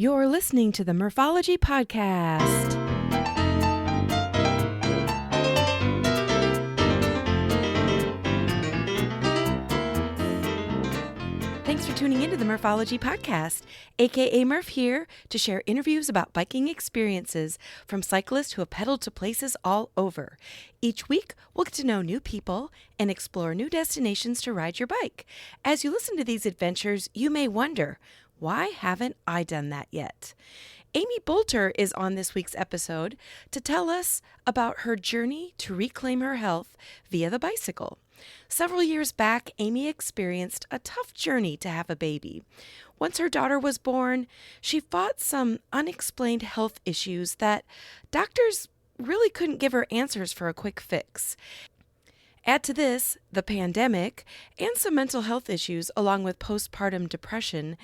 You're listening to the Morphology Podcast. Thanks for tuning into the Morphology Podcast, aka Murph here to share interviews about biking experiences from cyclists who have pedaled to places all over. Each week, we'll get to know new people and explore new destinations to ride your bike. As you listen to these adventures, you may wonder, why haven't I done that yet? Amy Boelter is on this week's episode to tell us about her journey to reclaim her health via the bicycle. Several years back, Amy experienced a tough journey to have a baby. Once her daughter was born, she fought some unexplained health issues that doctors really couldn't give her answers for a quick fix. Add to this the pandemic and some mental health issues along with postpartum depression.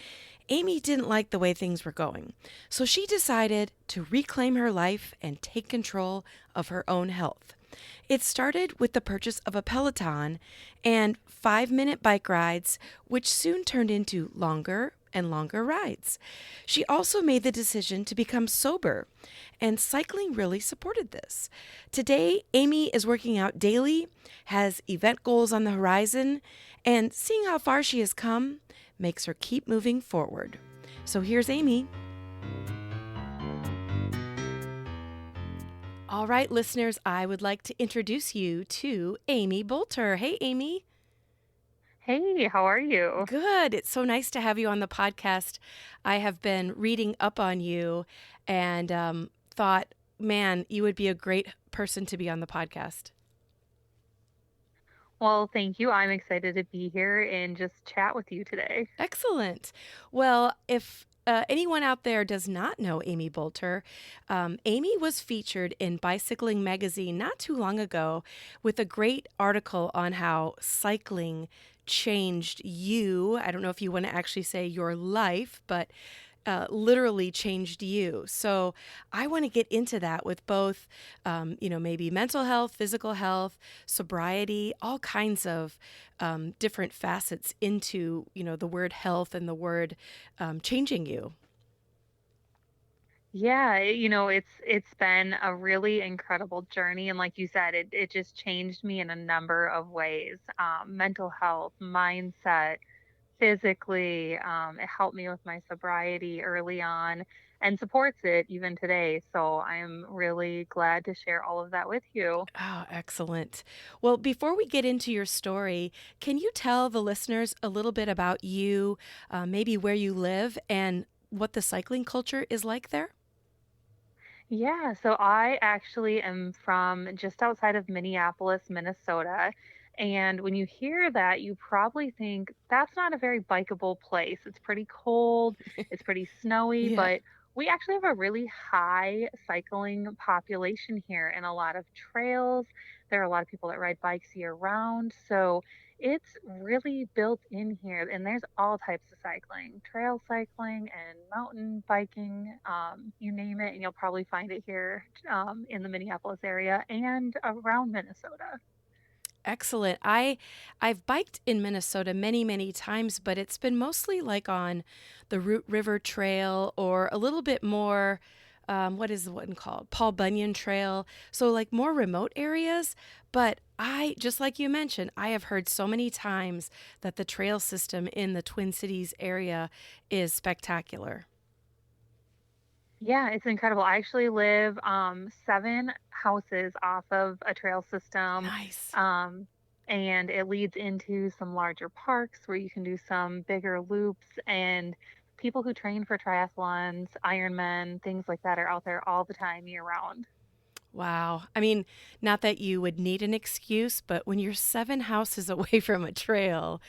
Amy didn't like the way things were going, so she decided to reclaim her life and take control of her own health. It started with the purchase of a Peloton and 5-minute bike rides, which soon turned into longer and longer rides. She also made the decision to become sober, and cycling really supported this. Today, Amy is working out daily, has event goals on the horizon, and seeing how far she has come makes her keep moving forward. So here's Amy. All right, listeners, I would like to introduce you to Amy Boelter. Hey, Amy. Hey, how are you? Good. It's so nice to have you on the podcast. I have been reading up on you and thought, man, you would be a great person to be on the podcast. Well, thank you. I'm excited to be here and just chat with you today. Excellent. Well, if anyone out there does not know Amy Boelter, Amy was featured in Bicycling magazine not too long ago with a great article on how cycling changed you. I don't know if you want to actually say your life, but literally changed you. So I want to get into that with both, maybe mental health, physical health, sobriety, all kinds of different facets into, the word health and the word changing you. Yeah, it's been a really incredible journey, and like you said, it just changed me in a number of ways. Mental health, mindset, physically. It helped me with my sobriety early on and supports it even today. So I'm really glad to share all of that with you. Oh, excellent. Well, before we get into your story, can you tell the listeners a little bit about you, maybe where you live and what the cycling culture is like there? Yeah, so I actually am from just outside of Minneapolis, Minnesota. And when you hear that, you probably think that's not a very bikeable place. It's pretty cold, it's pretty snowy, Yeah. but we actually have a really high cycling population here and a lot of trails. There are a lot of people that ride bikes year round. So it's really built in here, and there's all types of cycling, trail cycling and mountain biking, you name it, and you'll probably find it here in the Minneapolis area and around Minnesota. Excellent. I've biked in Minnesota many, many times, but it's been mostly like on the Root River Trail or a little bit more what is the one called? Paul Bunyan Trail. So like more remote areas, but I just like you mentioned, I have heard so many times that the trail system in the Twin Cities area is spectacular. Yeah, it's incredible. I actually live 7 houses off of a trail system. Nice. Um, and it leads into some larger parks where you can do some bigger loops, and people who train for triathlons, Ironmen, things like that are out there all the time year round. Wow. I mean, not that you would need an excuse, but when you're 7 houses away from a trail,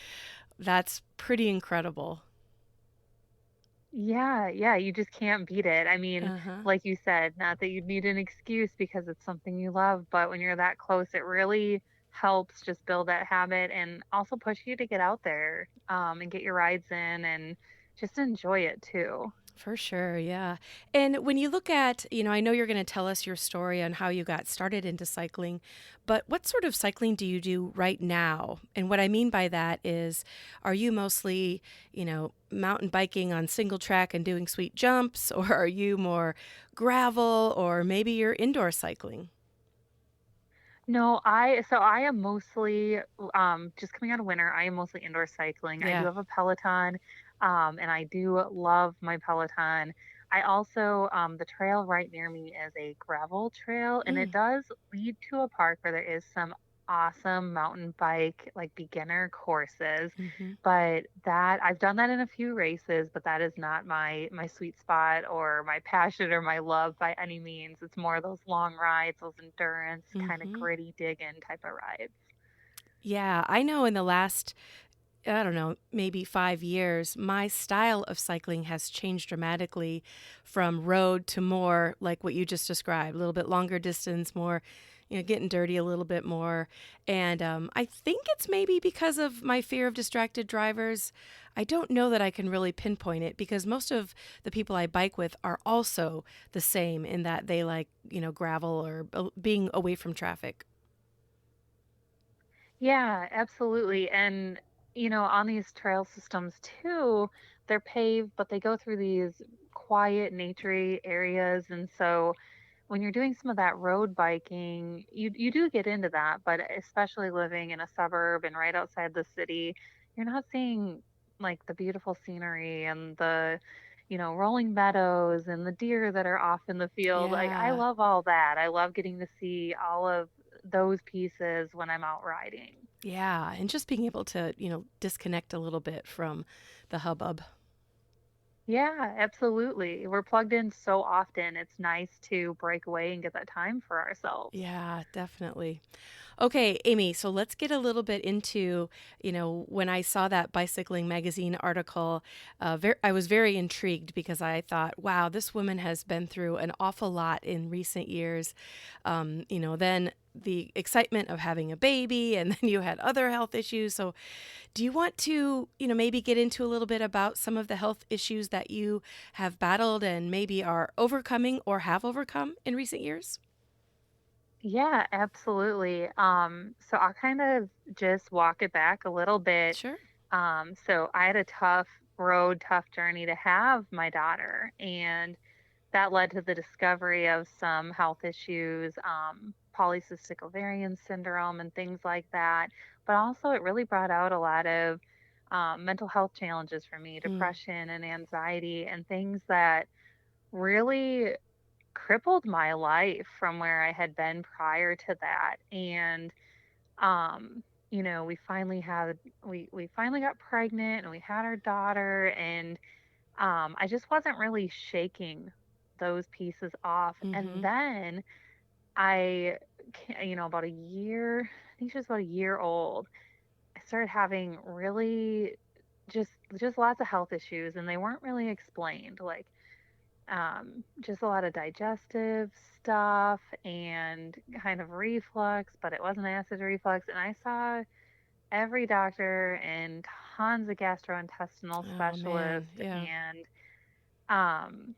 that's pretty incredible. Yeah, yeah, you just can't beat it. I mean, Uh-huh. like you said, not that you'd need an excuse because it's something you love, but when you're that close, it really helps just build that habit and also push you to get out there, and get your rides in and just enjoy it too. For sure, yeah. And when you look at, I know you're going to tell us your story on how you got started into cycling, but what sort of cycling do you do right now? And what I mean by that is, are you mostly, mountain biking on single track and doing sweet jumps, or are you more gravel, or maybe you're indoor cycling? No, I am mostly just coming out of winter, I am mostly indoor cycling. I do Yeah. have a Peloton, and I do love my Peloton. I also the trail right near me is a gravel trail, and it Mm, does lead to a park where there is some awesome mountain bike like beginner courses. hmm But that I've done that in a few races, but that is not my sweet spot or my passion or my love by any means. It's more those long rides, those endurance, kind of hmm gritty dig in type of rides. Yeah, I know in the last I don't know, maybe 5 years, my style of cycling has changed dramatically from road to more like what you just described, a little bit longer distance, more, getting dirty a little bit more. And I think it's maybe because of my fear of distracted drivers. I don't know that I can really pinpoint it because most of the people I bike with are also the same in that they like, gravel or being away from traffic. Yeah, absolutely. And, on these trail systems too, they're paved, but they go through these quiet, naturey areas. And so when you're doing some of that road biking, you do get into that, but especially living in a suburb and right outside the city, you're not seeing like the beautiful scenery and the, rolling meadows and the deer that are off in the field. Like I Yeah. love all that. I love getting to see all of those pieces when I'm out riding. Yeah, and just being able to, disconnect a little bit from the hubbub. Yeah, absolutely. We're plugged in so often. It's nice to break away and get that time for ourselves. Yeah, definitely. Okay, Amy, so let's get a little bit into, when I saw that bicycling magazine article, I was very intrigued because I thought, wow, this woman has been through an awful lot in recent years. Then the excitement of having a baby, and then you had other health issues. So, do you want to, maybe get into a little bit about some of the health issues that you have battled and maybe are overcoming or have overcome in recent years? Yeah, absolutely. So I'll kind of just walk it back a little bit. Sure. So I had a tough road, tough journey to have my daughter, and that led to the discovery of some health issues, polycystic ovarian syndrome, and things like that. But also, it really brought out a lot of mental health challenges for me, Mm, depression and anxiety, and things that really crippled my life from where I had been prior to that. And we finally had we finally got pregnant and we had our daughter, and I just wasn't really shaking those pieces off. And mm-hmm. then about a year, I think she was about a year old, I started having really just lots of health issues, and they weren't really explained. Like just a lot of digestive stuff and kind of reflux, but it wasn't acid reflux. And I saw every doctor and tons of gastrointestinal Oh man, specialists yeah. and um,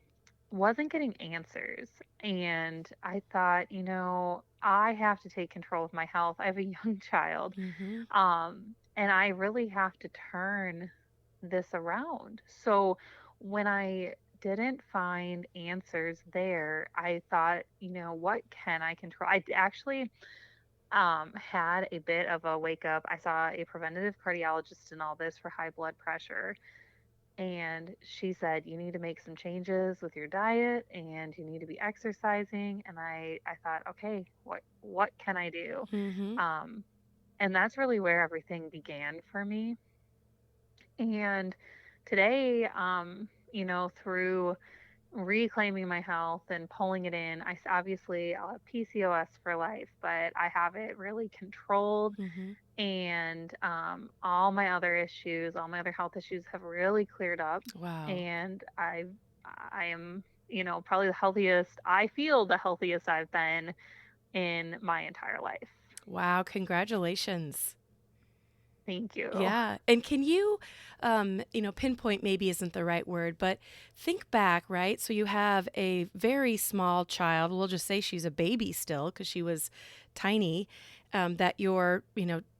wasn't getting answers. And I thought, I have to take control of my health. I have a young child, Mm-hmm. and I really have to turn this around. So when I didn't find answers there, I thought, what can I control? I actually had a bit of a wake up. I saw a preventative cardiologist and all this for high blood pressure. And she said, you need to make some changes with your diet and you need to be exercising. And I thought, okay, what can I do? Mm-hmm. Um, and that's really where everything began for me. And today, through reclaiming my health and pulling it in, obviously I'll have PCOS for life, but I have it really controlled. Mm-hmm. And all my other issues, all my other health issues have really cleared up. Wow. And I am, probably the healthiest. I feel the healthiest I've been in my entire life. Wow, congratulations. Thank you. Yeah. And can you, pinpoint maybe isn't the right word, but think back, right? So you have a very small child. We'll just say she's a baby still because she was tiny, that you're,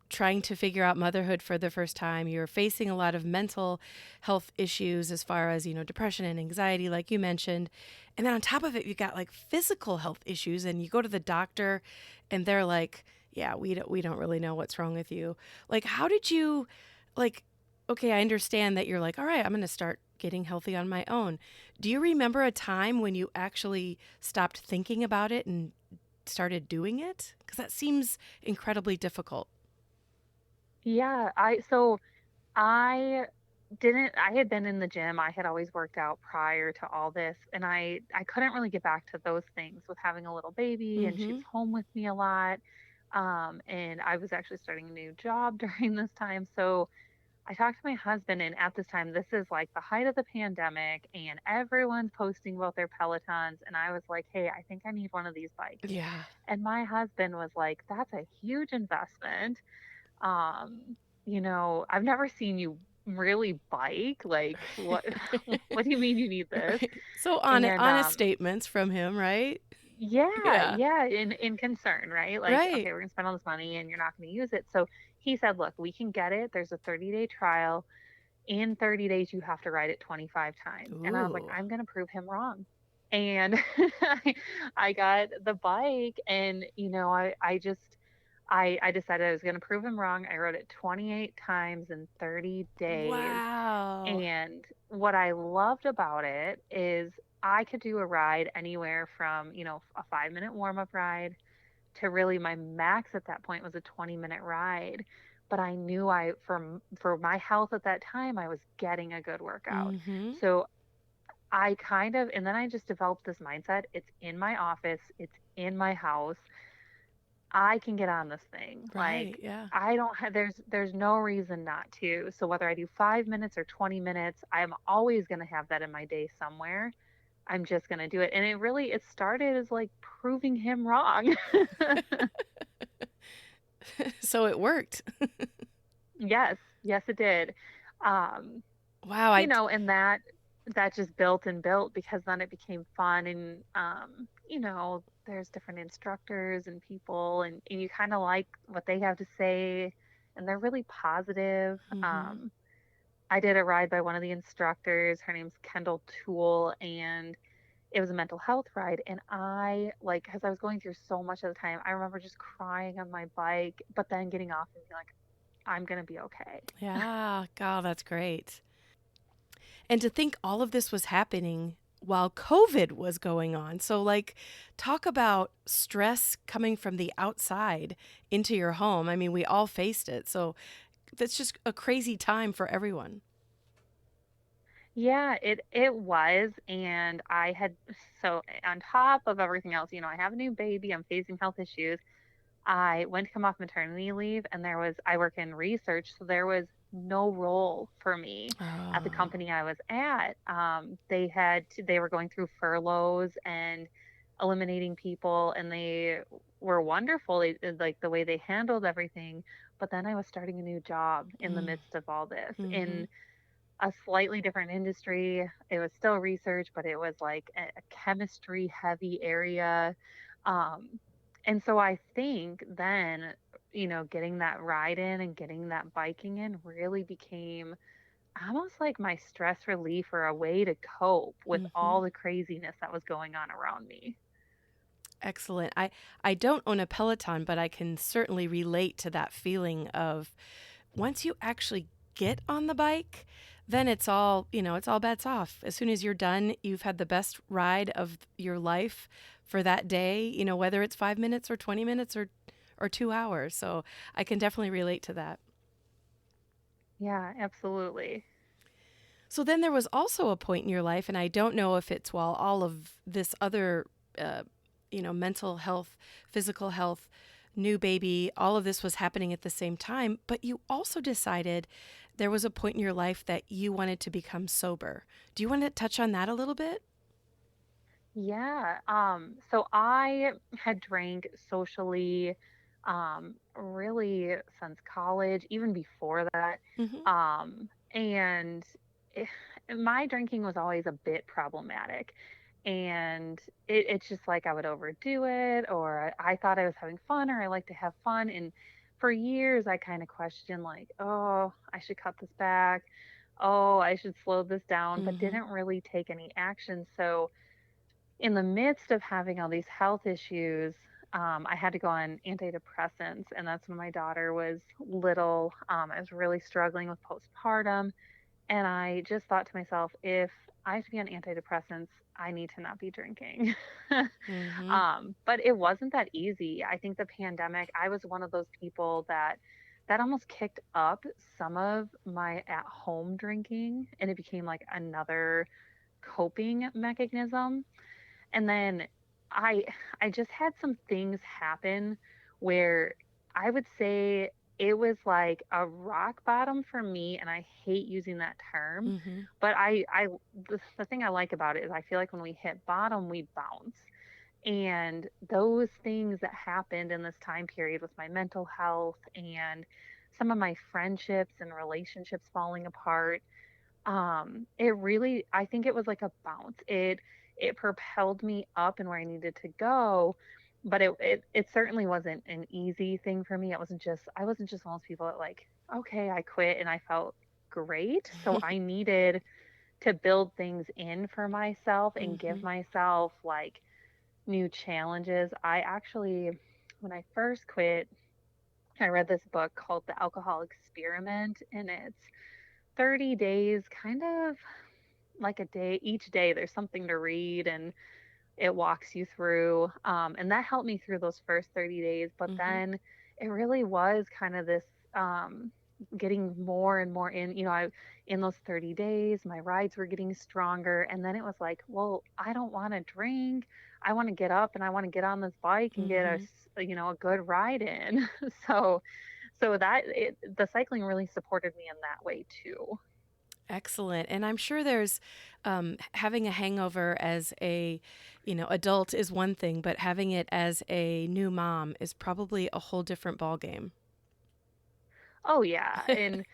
trying to figure out motherhood for the first time. You're facing a lot of mental health issues as far as, depression and anxiety, like you mentioned. And then on top of it, you got like physical health issues, and you go to the doctor and they're like, yeah, we don't really know what's wrong with you. Like, how did you, like, okay, I understand that you're like, all right, I'm going to start getting healthy on my own. Do you remember a time when you actually stopped thinking about it and started doing it? Because that seems incredibly difficult. Yeah, I didn't I had been in the gym. I had always worked out prior to all this, and I couldn't really get back to those things with having a little baby, and she Mm-hmm. was home with me a lot. And I was actually starting a new job during this time. So I talked to my husband, and at this time, this is like the height of the pandemic, and everyone's posting about their Pelotons. And I was like, hey, I think I need one of these bikes. Yeah. And my husband was like, that's a huge investment. um, I've never seen you really bike. Like, what what do you mean you need this? Right. So And honest statements from him, right? yeah, Yeah. yeah, in concern, right? Like, Right. okay, we're gonna spend all this money and you're not gonna use it. So he said, look, we can get it. There's a 30-day trial. In 30 days, you have to ride it 25 times. And I was like, Ooh. I'm gonna prove him wrong. And I got the bike, and I decided I was going to prove him wrong. I rode it 28 times in 30 days. Wow. And what I loved about it is I could do a ride anywhere from, a 5-minute warm up ride to really my max at that point was a 20-minute ride. But I knew for my health at that time, I was getting a good workout. Mm-hmm. So and then I just developed this mindset. It's in my office, it's in my house. I can get on this thing. Right. Like, Yeah. I don't have there's no reason not to. So whether I do 5 minutes or 20 minutes, I'm always going to have that in my day somewhere. I'm just going to do it. And it started as like proving him wrong. So it worked. Yes, yes it did. Um, Wow. I. and that just built and built because then it became fun. And there's different instructors and people, and you kind of like what they have to say, and they're really positive. Mm-hmm. I did a ride by one of the instructors. Her name's Kendall Toole, and it was a mental health ride. And I, like, as I was going through so much of the time, I remember just crying on my bike, but then getting off and being like, I'm gonna be okay. Yeah. God, that's great. And to think all of this was happening while COVID was going on. So, like, talk about stress coming from the outside into your home. I mean, we all faced it. So, that's just a crazy time for everyone. Yeah, it was. And on top of everything else, I have a new baby, I'm facing health issues. I went to come off maternity leave, and I work in research, so there was no role for me at the Oh. company I was at. They were going through furloughs and eliminating people, and they were wonderful. Like the way they handled everything. But then I was starting a new job in the Mm. midst of all this Hmm. in a slightly different industry. It was still research, but it was like a chemistry heavy area. Um, and so I think then, getting that ride in and getting that biking in really became almost like my stress relief or a way to cope with Hmm. all the craziness that was going on around me. Excellent. I don't own a Peloton, but I can certainly relate to that feeling of once you actually get on the bike, then it's all bets off. As soon as you're done, you've had the best ride of your life for that day, whether it's 5 minutes or 20 minutes or 2 hours. So I can definitely relate to that. Yeah, absolutely. So then there was also a point in your life, and I don't know if it's while all of this other, uh, mental health, physical health, new baby, all of this was happening at the same time, but you also decided there was a point in your life that you wanted to become sober. Do you want to touch on that a little bit? Yeah. So I had drank socially really since college, even before that. Hmm. And it, my drinking was always a bit problematic. And it's just like I would overdo it, or I thought I was having fun, or I like to have fun. And for years, I kind of questioned, like, oh, I should cut this back. Oh, I should slow this down, but Hmm. didn't really take any action. So, in the midst of having all these health issues, I had to go on antidepressants, and that's when my daughter was little. I was really struggling with postpartum, and I just thought to myself, if I have to be on antidepressants, I need to not be drinking. Hmm. But it wasn't that easy. I think the pandemic, I was one of those people that almost kicked up some of my at home drinking, and it became like another coping mechanism. And then I I just had some things happen where I would say it was like a rock bottom for me, and I hate using that term, Hmm. but the thing I like about it is I feel like when we hit bottom, we bounce. And those things that happened in this time period with my mental health and some of my friendships and relationships falling apart, it really, I think it was like a bounce. It propelled me up and where I needed to go, but it certainly wasn't an easy thing for me. I wasn't just one of those people that like, okay, I quit and I felt great. So I needed to build things in for myself and give Hmm. myself like new challenges. I actually, when I first quit, I read this book called The Alcohol Experiment, and it's 30 days, kind of like a day, each day there's something to read, and it walks you through, and that helped me through those first 30 days. But Hmm. then it really was kind of this, um, getting more and more in, in those 30 days my rides were getting stronger, and then it was like, well, I don't want to drink, I want to get up and I want to get on this bike and get Hmm. a good ride in. so the cycling really supported me in that way too. Excellent. And I'm sure there's having a hangover as a, adult is one thing, but having it as a new mom is probably a whole different ballgame. Oh yeah, and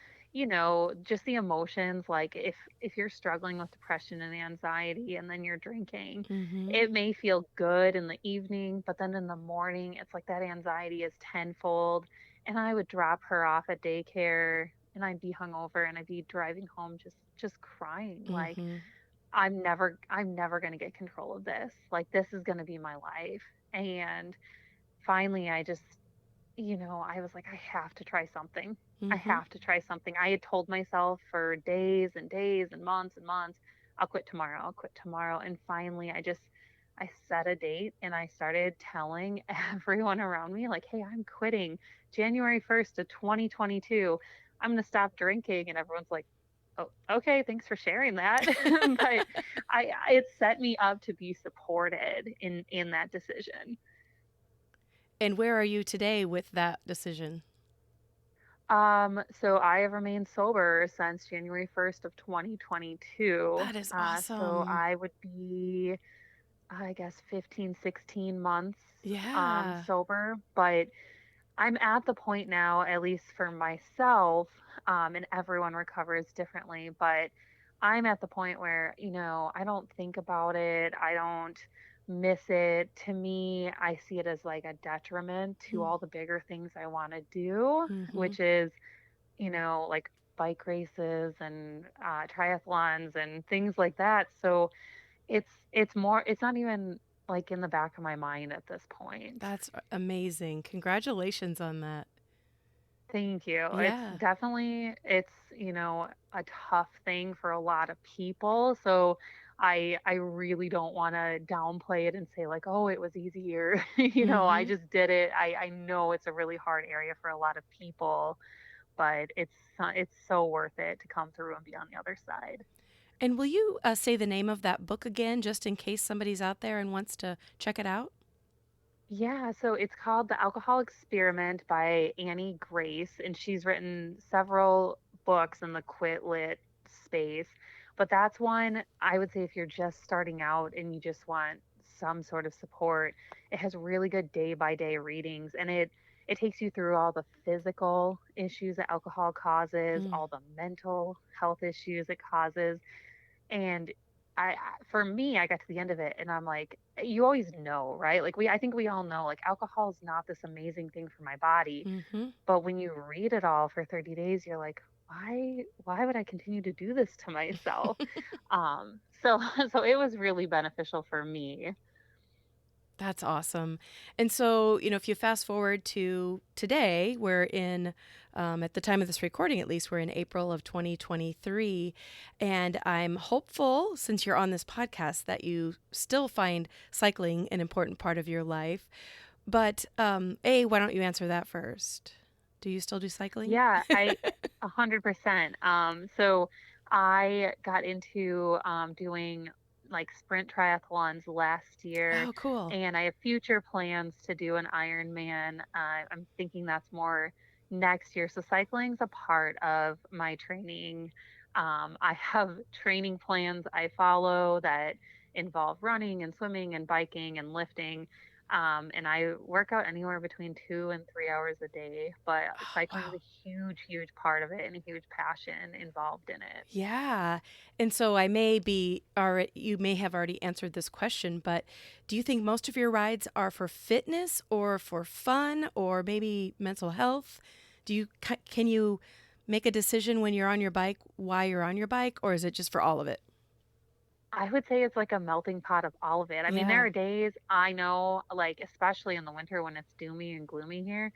just the emotions, like if you're struggling with depression and anxiety and then you're drinking, Hmm. it may feel good in the evening, but then in the morning it's like that anxiety is tenfold. And I would drop her off at daycare and I'd be hungover and I'd be driving home just crying like Hmm. I'm never going to get control of this. Like this is going to be my life. And finally I was like, I have to try something. I Hmm. have to try something. I had told myself for days and days and months, I'll quit tomorrow. I'll quit tomorrow. And finally, I set a date and I started telling everyone around me, like, hey, I'm quitting January 1st of 2022. I'm going to stop drinking. And everyone's like, oh, okay, thanks for sharing that. But it set me up to be supported in that decision. And where are you today with that decision? So I have remained sober since January 1st of 2022. That is So awesome. I would be, I guess, 15, 16 months Yeah. sober. But I'm at the point now, at least for myself, and everyone recovers differently, but I'm at the point where, I don't think about it. I don't miss it. To me, I see it as like a detriment to all the bigger things I want to do, Mm-hmm. which is like bike races and triathlons and things like that. So it's not even like in the back of my mind at this point. That's amazing. Congratulations on that. Thank you. Yeah. It's a tough thing for a lot of people. So I really don't want to downplay it and say like, oh, it was easier. I Mm-hmm. just did it. I know it's a really hard area for a lot of people, but it's so worth it to come through and be on the other side. And will you say the name of that book again, just in case somebody's out there and wants to check it out? Yeah, so it's called The Alcohol Experiment by Annie Grace, and she's written several books in the quit lit space. But that's one I would say if you're just starting out and you just want some sort of support, it has really good day by day readings, and it takes you through all the physical issues that alcohol causes, Mm. all the mental health issues it causes. And for me, I got to the end of it and I'm like, you always know, right? Like I think we all know, like alcohol is not this amazing thing for my body. Mm-hmm. But when you read it all for 30 days, you're like, why would I continue to do this to myself? So so it was really beneficial for me. That's awesome. And so, if you fast forward to today, at the time of this recording at least, we're in April of 2023. And I'm hopeful, since you're on this podcast, that you still find cycling an important part of your life. But, why don't you answer that first? Do you still do cycling? Yeah, 100%. So I got into doing like sprint triathlons last year, Oh, cool. and I have future plans to do an Ironman. I'm thinking that's more next year. So cycling's a part of my training. I have training plans I follow that involve running and swimming and biking and lifting. And I work out anywhere between 2 and 3 hours a day, but Oh, cycling is wow. a huge, huge part of it and a huge passion involved in it. Yeah. And so I may be, or you may have already answered this question, but do you think most of your rides are for fitness or for fun or maybe mental health? Can you make a decision when you're on your bike why you're on your bike, or is it just for all of it? I would say it's like a melting pot of all of it. I mean, there Yeah. are days I know, like, especially in the winter when it's doomy and gloomy here,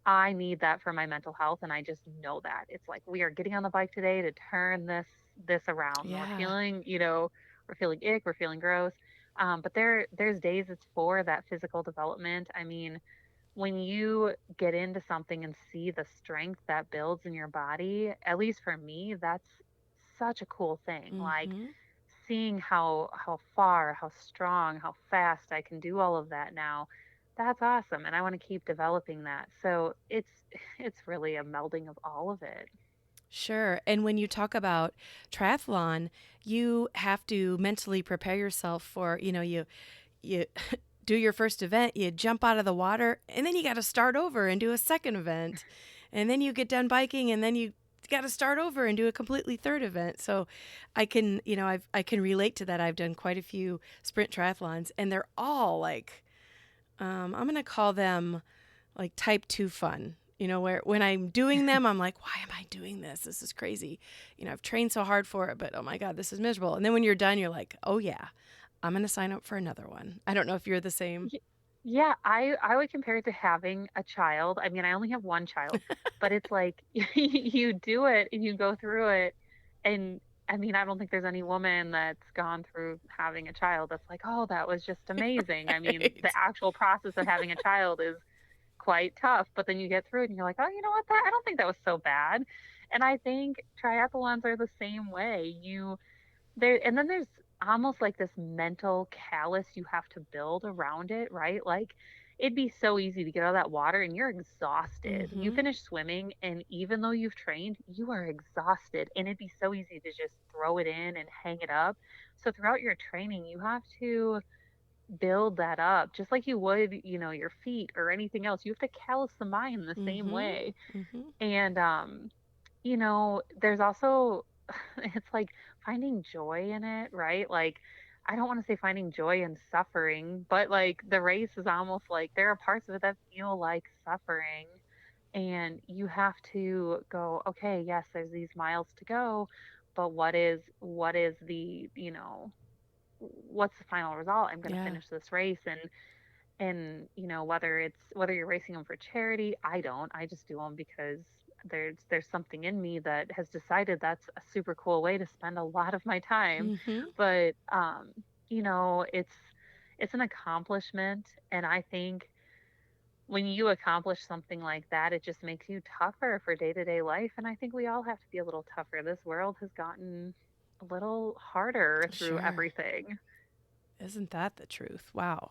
I need that for my mental health, and I just know that. It's like we are getting on the bike today to turn this around. We're Yeah. feeling, we're feeling ick, we're feeling gross. But there's days it's for that physical development. I mean, when you get into something and see the strength that builds in your body, at least for me, that's such a cool thing. Like Mm-hmm. seeing how far, how strong, how fast I can do all of that now. That's awesome, and I want to keep developing that. So it's really a melding of all of it. Sure. And when you talk about triathlon, you have to mentally prepare yourself for, you do your first event, you jump out of the water, and then you got to start over and do a second event. And then you get done biking and then you got to start over and do a completely third event. So I can relate to that. I've done quite a few sprint triathlons and they're all like I'm going to call them like type 2 fun. Where when I'm doing them, I'm like, why am I doing this? This is crazy. I've trained so hard for it, but oh my God, this is miserable. And then when you're done, you're like, oh yeah, I'm going to sign up for another one. I don't know if you're the same. Y- Yeah, I would compare it to having a child. I mean, I only have one child, but it's like you do it and you go through it. And I mean, I don't think there's any woman that's gone through having a child that's like, oh, that was just amazing. I mean, the Right. actual process of having a child is quite tough, but then you get through it and you're like, oh, you know what? That I don't think that was so bad. And I think triathlons are the same way. And then there's almost like this mental callus you have to build around it, right? Like it'd be so easy to get out of that water and you're exhausted. You Mm-hmm. finish swimming and even though you've trained, you are exhausted and it'd be so easy to just throw it in and hang it up. So throughout your training, you have to build that up just like you would, your feet or anything else. You have to callus the mind the same Mm-hmm. way. Mm-hmm. And there's also it's like finding joy in it, right? Like I don't want to say finding joy in suffering, but like the race is almost like there are parts of it that feel like suffering and you have to go, okay, yes, there's these miles to go, but what is the, what's the final result? I'm going to Yeah. finish this race and whether you're racing them for charity, I don't, I just do them because there's something in me that has decided that's a super cool way to spend a lot of my time. Mm-hmm. But it's an accomplishment, and I think when you accomplish something like that, it just makes you tougher for day-to-day life, and I think we all have to be a little tougher. This world has gotten a little harder through Sure. everything. Isn't that the truth? Wow.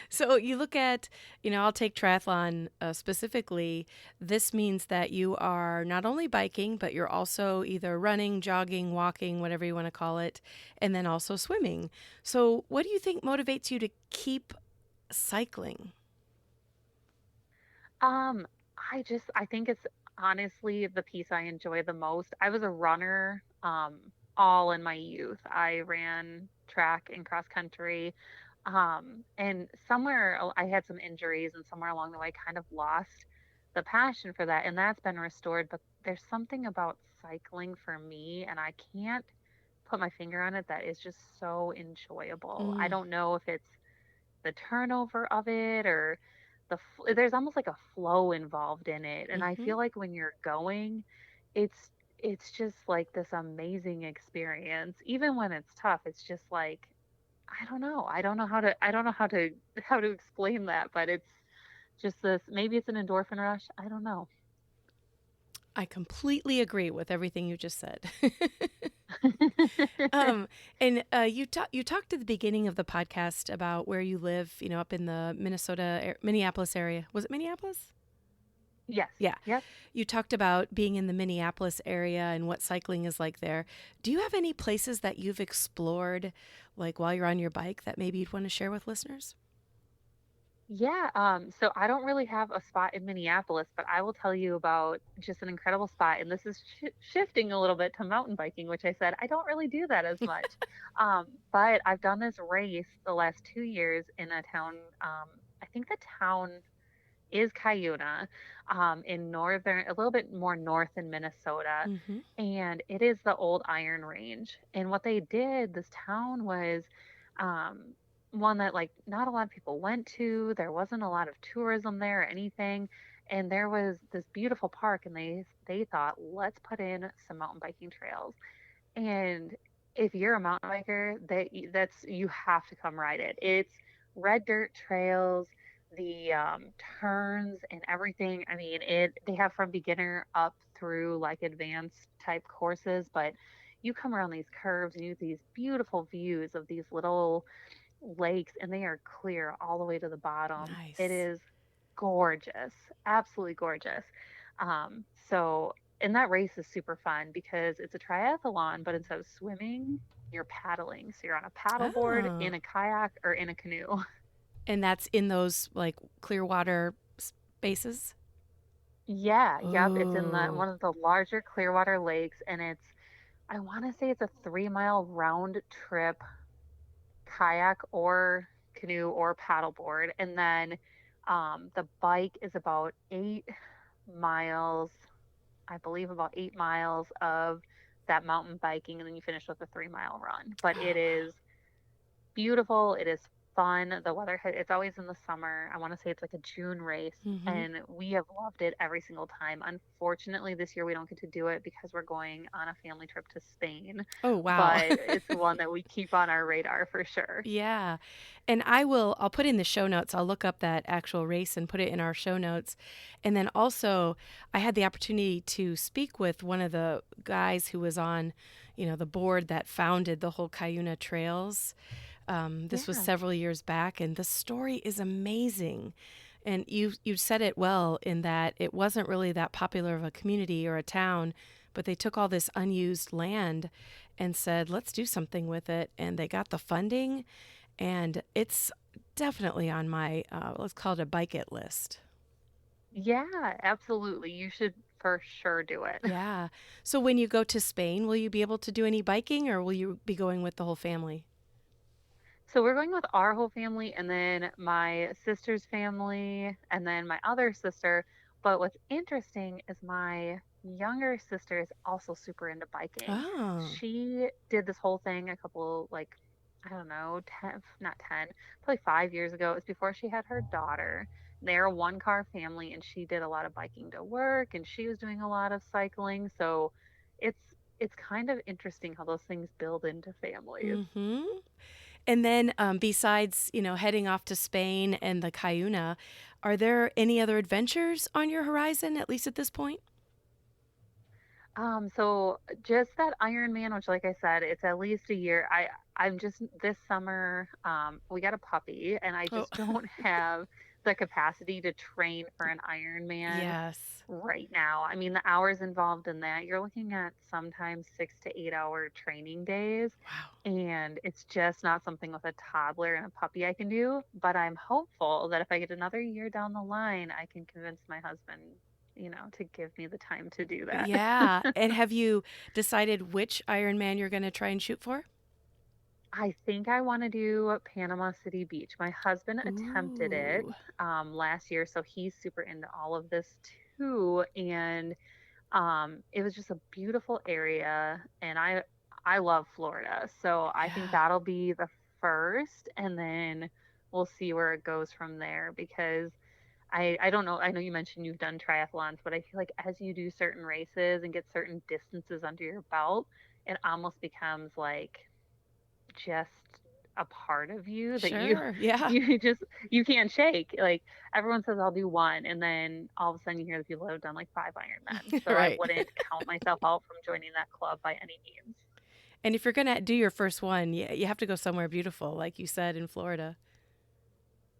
So you look at, I'll take triathlon specifically. This means that you are not only biking, but you're also either running, jogging, walking, whatever you want to call it, and then also swimming. So what do you think motivates you to keep cycling? Um, I think it's honestly the piece I enjoy the most. I was a runner, all in my youth. I ran track and cross country. And I had some injuries, and somewhere along the way, kind of lost the passion for that, and that's been restored. But there's something about cycling for me, and I can't put my finger on it, that is just so enjoyable. I Mm, don't know if it's the turnover of it, or there's almost like a flow involved in it, and I mm-hmm. feel like when you're going, it's just like this amazing experience. Even when it's tough, it's just like, I don't know how to explain that, but it's just this, maybe it's an endorphin rush, I don't know. I completely agree with everything you just said. Um, and you talked at the beginning of the podcast about where you live, up in the Minneapolis area. Was it Minneapolis? Yes. Yeah. Yep. You talked about being in the Minneapolis area and what cycling is like there. Do you have any places that you've explored, like while you're on your bike, that maybe you'd want to share with listeners? Yeah, so I don't really have a spot in Minneapolis, but I will tell you about just an incredible spot. And this is shifting a little bit to mountain biking, which I said I don't really do that as much. But I've done this race the last 2 years in a town. I think the town is Cuyuna, in a little bit more north in Minnesota. Mm-hmm. And it is the old Iron Range. And what they did, this town was, um, one that like not a lot of people went to. There wasn't a lot of tourism there or anything. And there was this beautiful park, and they thought, let's put in some mountain biking trails. And if you're a mountain biker, you have to come ride it. It's red dirt trails, the turns and everything. I mean, they have from beginner up through like advanced type courses, but you come around these curves and you have these beautiful views of these little lakes, and they are clear all the way to the bottom. It Nice. is gorgeous, absolutely gorgeous. So, and that race is super fun because it's a triathlon, but instead of swimming, you're paddling. So you're on a paddleboard, Oh. in a kayak, or in a canoe. And that's in those like clear water spaces? Yeah, yep. It's in the Oh. one of the larger Clearwater lakes, and I want to say it's a 3 mile round trip, kayak or canoe or paddleboard. And then the bike is about 8 miles, I believe about 8 miles of that mountain biking. And then you finish with a 3 mile run. But it Oh, wow. is beautiful. It is fun. It's always in the summer. I want to say it's like a June race, Mm-hmm. and we have loved it every single time. Unfortunately, this year we don't get to do it because we're going on a family trip to Spain, Oh, wow. but it's one that we keep on our radar for sure. Yeah. And I'll put in the show notes. I'll look up that actual race and put it in our show notes. And then also, I had the opportunity to speak with one of the guys who was on, the board that founded the whole Cuyuna Trails. This was Yeah. several years back, and the story is amazing. And you said it well in that it wasn't really that popular of a community or a town, but they took all this unused land and said, let's do something with it. And they got the funding, and it's definitely on my, let's call it a bike it list. Yeah, absolutely. You should for sure do it. Yeah. So when you go to Spain, will you be able to do any biking, or will you be going with the whole family? So we're going with our whole family, and then my sister's family, and then my other sister. But what's interesting is my younger sister is also super into biking. Oh. She did this whole thing a couple, like, I don't know, 10, not 10, probably 5 years ago. It was before she had her daughter. They're a one car family, and she did a lot of biking to work, and she was doing a lot of cycling. So it's it's kind of interesting how those things build into families. Mm-hmm. And then, besides, heading off to Spain and the Cayuna, are there any other adventures on your horizon, at least at this point? So just that Iron Man, which like I said, it's at least a year. I'm just this summer, we got a puppy, and I Oh, just don't have the capacity to train for an Ironman Yes. right now. I mean, the hours involved in that, you're looking at sometimes 6 to 8 hour training days. Wow. And it's just not something with a toddler and a puppy I can do. But I'm hopeful that if I get another year down the line, I can convince my husband, to give me the time to do that. Yeah. And have you decided which Ironman you're going to try and shoot for? I think I want to do Panama City Beach. My husband attempted it Ooh. last year, so he's super into all of this too. And it was just a beautiful area, and I love Florida, so I think Yeah. that'll be the first, and then we'll see where it goes from there. Because I don't know. I know you mentioned you've done triathlons, but I feel like as you do certain races and get certain distances under your belt, it almost becomes like just a part of you that you Sure. Yeah. you can't shake. Like everyone says I'll do one, and then all of a sudden you hear the people that have done like 5 Ironman. So I Right. wouldn't count myself out from joining that club by any means. And if you're going to do your first one, you have to go somewhere beautiful, like you said, in Florida.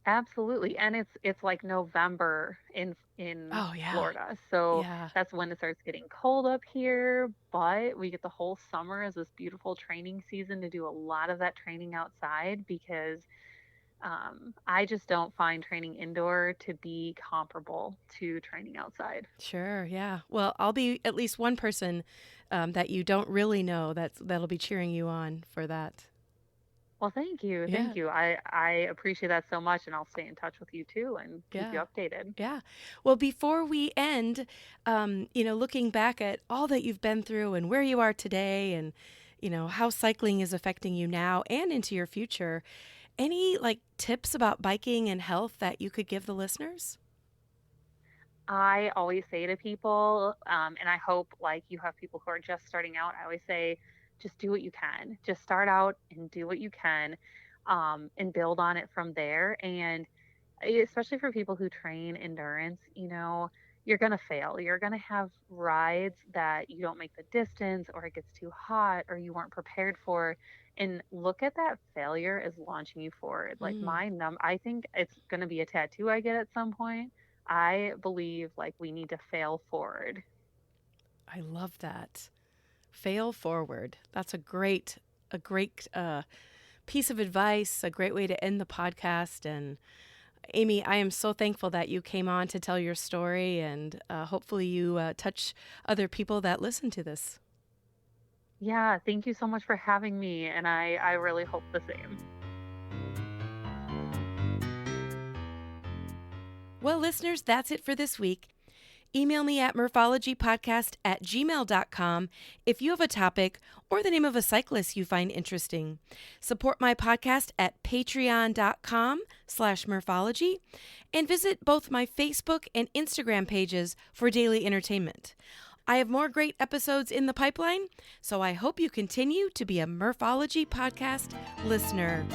Absolutely. And it's like November in Oh, yeah. Florida. So Yeah. that's when it starts getting cold up here, but we get the whole summer as this beautiful training season to do a lot of that training outside because I just don't find training indoor to be comparable to training outside. Sure. Yeah. Well, I'll be at least one person that you don't really know that'll be cheering you on for that. Well, thank you. Yeah. Thank you. I appreciate that so much, and I'll stay in touch with you too and keep you Yeah. updated. Yeah. Well, before we end, looking back at all that you've been through and where you are today and, how cycling is affecting you now and into your future, any like tips about biking and health that you could give the listeners? I always say to people, and I hope like you have people who are just starting out, I always say, just do what you can. Just start out and do what you can, and build on it from there. And especially for people who train endurance, you're going to fail. You're going to have rides that you don't make the distance, or it gets too hot, or you weren't prepared for. And look at that failure as launching you forward. Like Mm, I think it's going to be a tattoo I get at some point. I believe like we need to fail forward. I love that. Fail forward. That's a great piece of advice, a great way to end the podcast. And Amy, I am so thankful that you came on to tell your story, and hopefully you touch other people that listen to this. Yeah, thank you so much for having me. And I really hope the same. Well, listeners, that's it for this week. Email me at murphologypodcast@gmail.com if you have a topic or the name of a cyclist you find interesting. Support my podcast at patreon.com/murphology and visit both my Facebook and Instagram pages for daily entertainment. I have more great episodes in the pipeline, so I hope you continue to be a Murphology podcast listener.